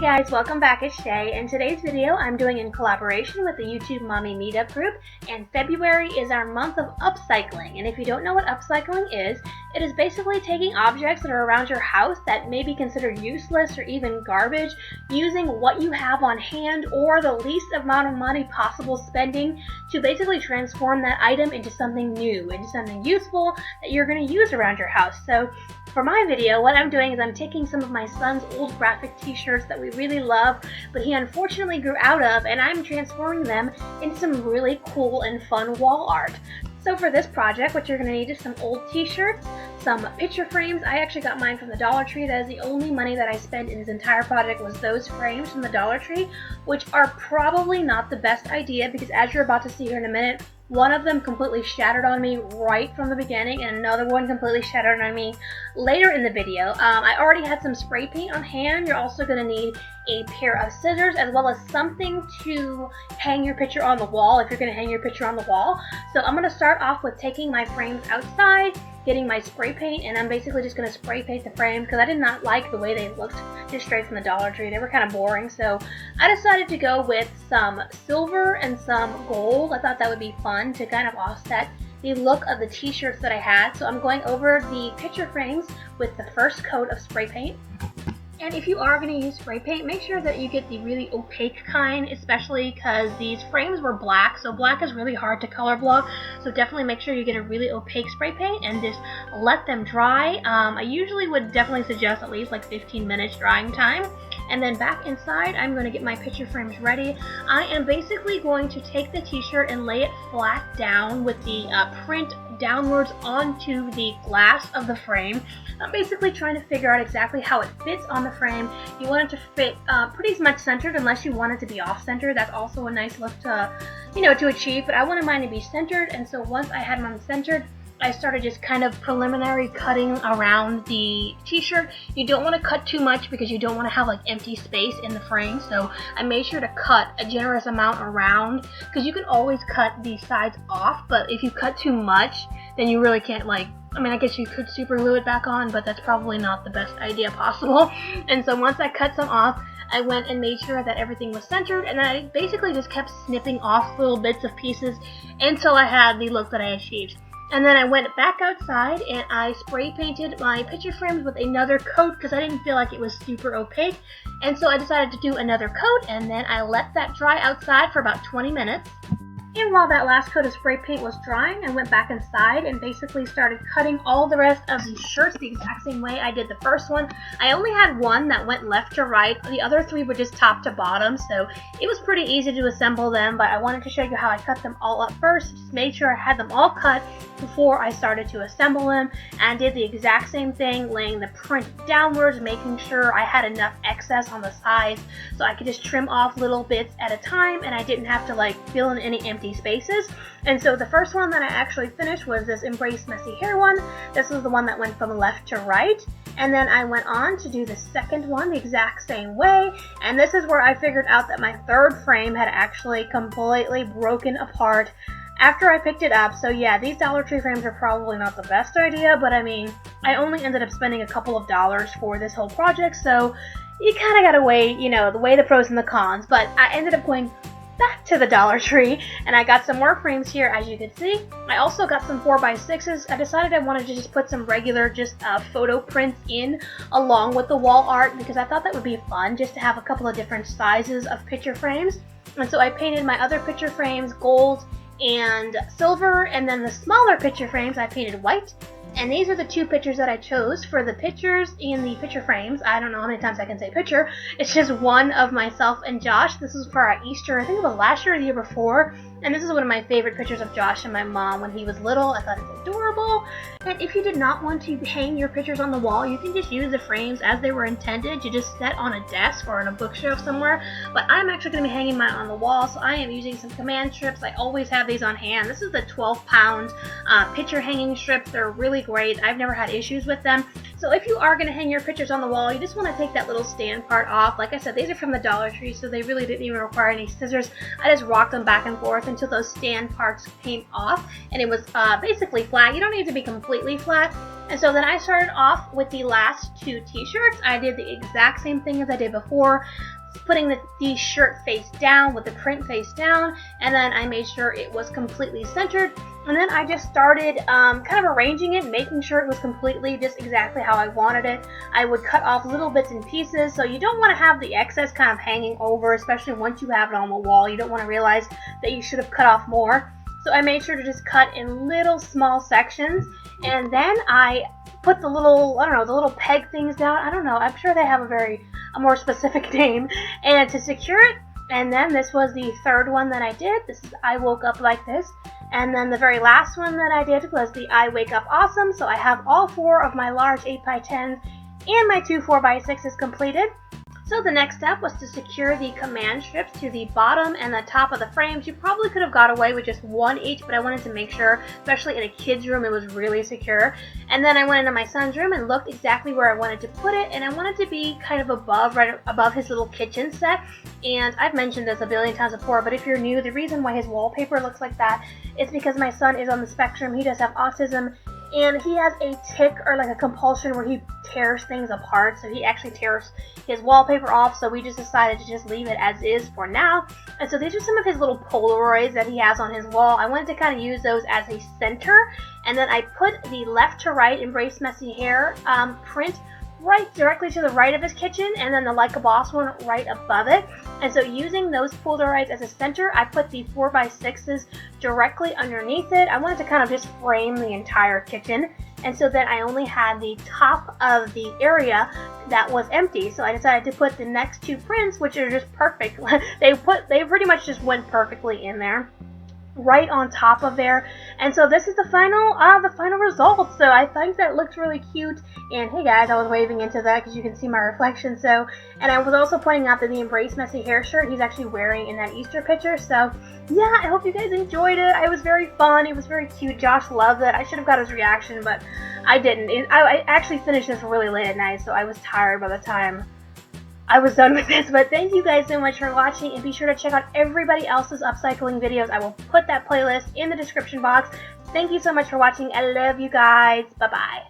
Hey guys, welcome back. It's Shay. In today's video, I'm doing in collaboration with the YouTube Mommy Meetup group, and February is our month of upcycling. And if you don't know what upcycling is, it is basically taking objects that are around your house that may be considered useless or even garbage, using what you have on hand or the least amount of money possible spending to basically transform that item into something new, into something useful that you're going to use around your house. So for my video, what I'm doing is I'm taking some of my son's old graphic t-shirts that we really love, but he unfortunately grew out of, and I'm transforming them into some really cool and fun wall art. So for this project, what you're going to need is some old t-shirts, some picture frames. I actually got mine from the Dollar Tree. That is the only money that I spent in this entire project, was those frames from the Dollar Tree, which are probably not the best idea because, as you're about to see here in a minute, one of them completely shattered on me right from the beginning, and another one completely shattered on me later in the video. I already had some spray paint on hand. You're also going to need a pair of scissors as well as something to hang your picture on the wall if you're going to hang your picture on the wall. So I'm going to start off with taking my frames outside, getting my spray paint, and I'm basically just going to spray paint the frames because I did not like the way they looked just straight from the Dollar Tree. They were kind of boring, so I decided to go with some silver and some gold. I thought that would be fun to kind of offset the look of the t-shirts that I had. So I'm going over the picture frames with the first coat of spray paint. And if you are going to use spray paint, make sure that you get the really opaque kind, especially because these frames were black, so black is really hard to color block, so definitely make sure you get a really opaque spray paint and just let them dry. I usually would definitely suggest at least like 15 minutes drying time. And then back inside, I'm going to get my picture frames ready. I am basically going to take the t-shirt and lay it flat down with the print downwards onto the glass of the frame. I'm basically trying to figure out exactly how it fits on the frame. You want it to fit pretty much centered, unless you want it to be off-centered. That's also a nice look to, to achieve, but I wanted mine to be centered, and so once I had mine centered, I started just kind of preliminary cutting around the t-shirt. You don't want to cut too much because you don't want to have like empty space in the frame, so I made sure to cut a generous amount around, because you can always cut the sides off, but if you cut too much, then you really can't I guess you could super glue it back on, but that's probably not the best idea possible. And so once I cut some off, I went and made sure that everything was centered, and I basically just kept snipping off little bits of pieces until I had the look that I achieved. And then I went back outside and I spray painted my picture frames with another coat because I didn't feel like it was super opaque. And so I decided to do another coat, and then I let that dry outside for about 20 minutes. And while that last coat of spray paint was drying, I went back inside and basically started cutting all the rest of these shirts the exact same way I did the first one. I only had one that went left to right. The other three were just top to bottom, so it was pretty easy to assemble them, but I wanted to show you how I cut them all up first. Just made sure I had them all cut before I started to assemble them, and did the exact same thing, laying the print downwards, making sure I had enough excess on the sides so I could just trim off little bits at a time, and I didn't have to fill in any empty spaces. And so the first one that I actually finished was this Embrace Messy Hair one. This was the one that went from left to right. And then I went on to do the second one the exact same way, and this is where I figured out that my third frame had actually completely broken apart after I picked it up. So yeah, these Dollar Tree frames are probably not the best idea, but I mean, I only ended up spending a couple of dollars for this whole project, so you kind of gotta weigh, the pros and the cons. But I ended up going back to the Dollar Tree, and I got some more frames here, as you can see. I also got some 4x6s. I decided I wanted to just put some regular photo prints in along with the wall art because I thought that would be fun just to have a couple of different sizes of picture frames. And so I painted my other picture frames gold and silver, and then the smaller picture frames I painted white. And these are the two pictures that I chose for the pictures in the picture frames. I don't know how many times I can say picture. It's just one of myself and Josh. This was for our Easter, I think it was last year or the year before. And this is one of my favorite pictures of Josh and my mom when he was little. I thought it's adorable. And if you did not want to hang your pictures on the wall, you can just use the frames as they were intended to just set on a desk or on a bookshelf somewhere. But I'm actually going to be hanging mine on the wall, so I am using some command strips. I always have these on hand. This is the 12-pound picture hanging strips. They're really great. I've never had issues with them. So if you are going to hang your pictures on the wall, you just want to take that little stand part off. Like I said, these are from the Dollar Tree, so they really didn't even require any scissors. I just rocked them back and forth until those stand parts came off, and it was basically flat. You don't need it to be completely flat. And so then I started off with the last 2 t-shirts. I did the exact same thing as I did before, putting the shirt face down with the print face down, and then I made sure it was completely centered. And then I just started kind of arranging it, making sure it was completely just exactly how I wanted it. I would cut off little bits and pieces, so you don't want to have the excess kind of hanging over, especially once you have it on the wall. You don't want to realize that you should have cut off more. So I made sure to just cut in little small sections, and then I put the little, I don't know, the little peg things down. I don't know, I'm sure they have a more specific name, and to secure it. And then this was the 3rd one that I did. This is I woke up like this. And then the very last one that I did was the I wake up awesome. So I have all 4 of my large 8x10s and my 2 4x6s completed. So the next step was to secure the command strips to the bottom and the top of the frames. You probably could have got away with just 1 each, but I wanted to make sure, especially in a kid's room, it was really secure. And then I went into my son's room and looked exactly where I wanted to put it, and I wanted to be kind of above, right above his little kitchen set. And I've mentioned this a billion times before, but if you're new, the reason why his wallpaper looks like that is because my son is on the spectrum. He does have autism, and he has a tic or like a compulsion where he tears things apart, so he actually tears his wallpaper off, so we just decided to just leave it as is for now. And so these are some of his little Polaroids that he has on his wall. I wanted to kind of use those as a center, and then I put the left to right Embrace Messy Hair print right directly to the right of his kitchen, and then the Like a Boss one right above it. And so using those Polaroids as a center, I put the 4x6s directly underneath it. I wanted to kind of just frame the entire kitchen, and so then I only had the top of the area that was empty. So I decided to put the next 2 prints, which are just perfect. They pretty much just went perfectly in there, right on top of there. And so this is the final result. So I think that looked really cute. And hey guys, I was waving into that because you can see my reflection. So, and I was also pointing out that the Embrace Messy Hair shirt he's actually wearing in that Easter picture. So yeah, I hope you guys enjoyed it. It was very fun. It was very cute. Josh loved it. I should have got his reaction, but I didn't. I actually finished this really late at night, so I was tired by the time I was done with this. But thank you guys so much for watching, and be sure to check out everybody else's upcycling videos. I will put that playlist in the description box. Thank you so much for watching. I love you guys. Bye bye.